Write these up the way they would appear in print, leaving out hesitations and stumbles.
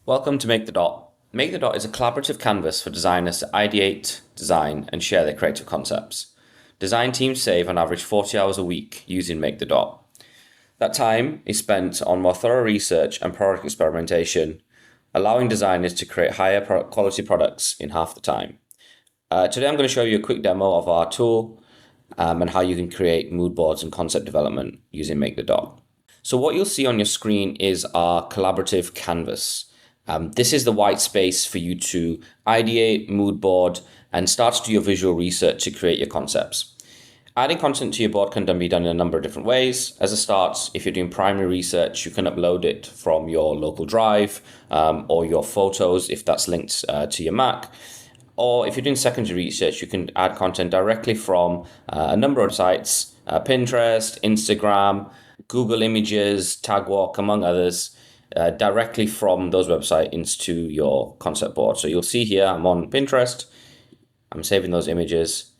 Welcome to Make the Dot. Make the Dot is a collaborative canvas for designers to ideate, design, and share their creative concepts. Design teams save on average 40 hours a week using Make the Dot. That time is spent on more thorough research and product experimentation, allowing designers to create higher quality products in half the time. Today I'm going to show you a quick demo of our tool and how you can create mood boards and concept development using Make the Dot. So what you'll see on your screen is our collaborative canvas. This is the white space for you to ideate, mood board, and start to do your visual research to create your concepts. Adding content to your board can be done in a number of different ways. As a start, if you're doing primary research, you can upload it from your local drive or your photos if that's linked to your Mac. Or if you're doing secondary research, you can add content directly from a number of sites, Pinterest, Instagram, Google Images, Tagwalk, among others, directly from those websites into your concept board. So you'll see here, I'm on Pinterest, I'm saving those images,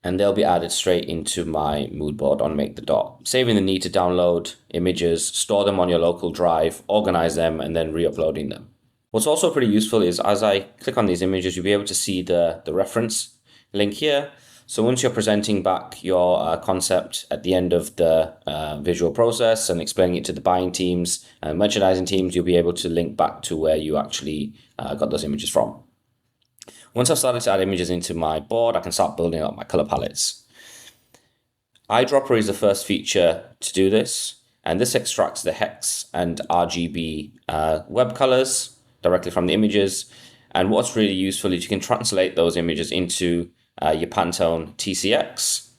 and they'll be added straight into my mood board on Make the Dot, saving the need to download images, store them on your local drive, organize them, and then re-uploading them. What's also pretty useful is as I click on these images, you'll be able to see the reference link here. So once you're presenting back your concept at the end of the visual process and explaining it to the buying teams and merchandising teams, you'll be able to link back to where you actually got those images from. Once I've started to add images into my board, I can start building up my color palettes. Eyedropper is the first feature to do this, and this extracts the hex and RGB web colors directly from the images. And what's really useful is you can translate those images into your Pantone TCX.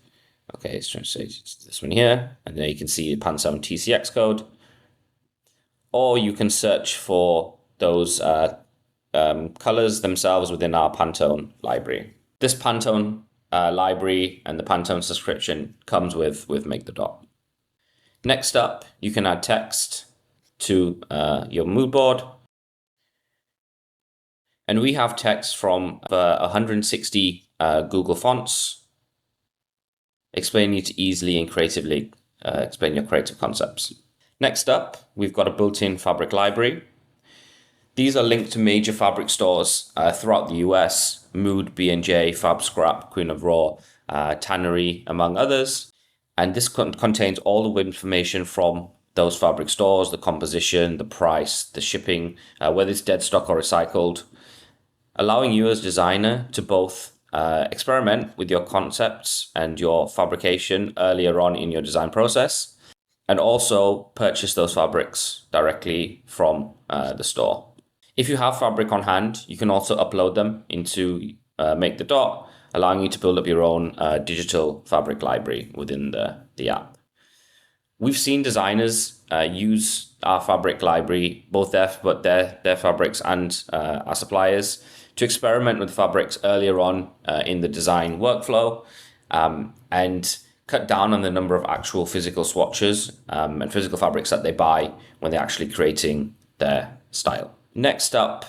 Okay, let's translate this one here, and there you can see the Pantone TCX code. Or you can search for those colors themselves within our Pantone library. This Pantone library and the Pantone subscription comes with Make the Dot. Next up, you can add text to your mood board. And we have text from 160 Google fonts, explaining you to easily and creatively explain your creative concepts. Next up, we've got a built-in fabric library. These are linked to major fabric stores throughout the US, Mood, B&J, Fab Scrap, Queen of Raw, Tannery, among others. And this contains all the information from those fabric stores, the composition, the price, the shipping, whether it's dead stock or recycled, allowing you as designer to both experiment with your concepts and your fabrication earlier on in your design process, and also purchase those fabrics directly from the store. If you have fabric on hand, you can also upload them into Make the Dot, allowing you to build up your own digital fabric library within the app. We've seen designers use our fabric library, both their fabrics and our suppliers, to experiment with fabrics earlier on in the design workflow and cut down on the number of actual physical swatches and physical fabrics that they buy when they're actually creating their style. Next up,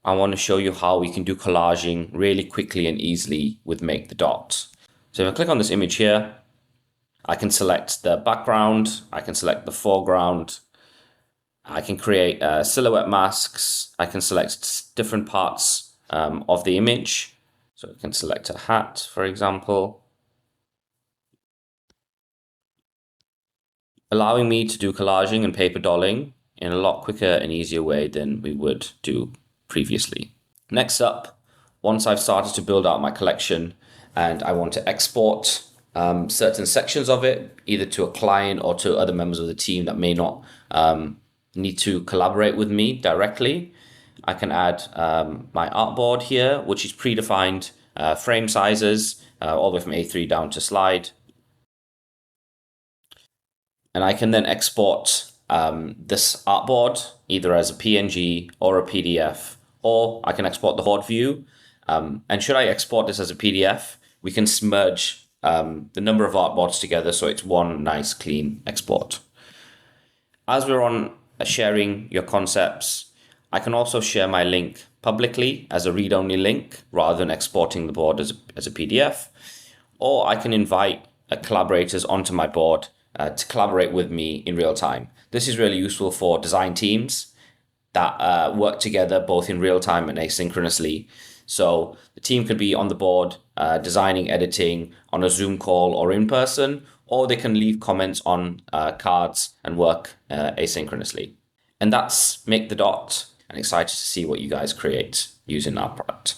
I want to show you how we can do collaging really quickly and easily with Make the Dot. So if I click on this image here, I can select the background, I can select the foreground, I can create silhouette masks, I can select different parts of the image. So I can select a hat, for example, allowing me to do collaging and paper dolling in a lot quicker and easier way than we would do previously. Next up, once I've started to build out my collection and I want to export certain sections of it, either to a client or to other members of the team that may not need to collaborate with me directly, I can add my artboard here, which is predefined frame sizes, all the way from A3 down to slide. And I can then export this artboard either as a PNG or a PDF, or I can export the board view. And should I export this as a PDF, we can merge the number of artboards together so it's one nice clean export. As we're on sharing your concepts, I can also share my link publicly as a read-only link rather than exporting the board as a PDF, or I can invite collaborators onto my board to collaborate with me in real time. This is really useful for design teams that work together both in real time and asynchronously. So the team could be on the board, designing, editing on a Zoom call or in person, or they can leave comments on cards and work asynchronously. And that's Make the Dot, and excited to see what you guys create using our product.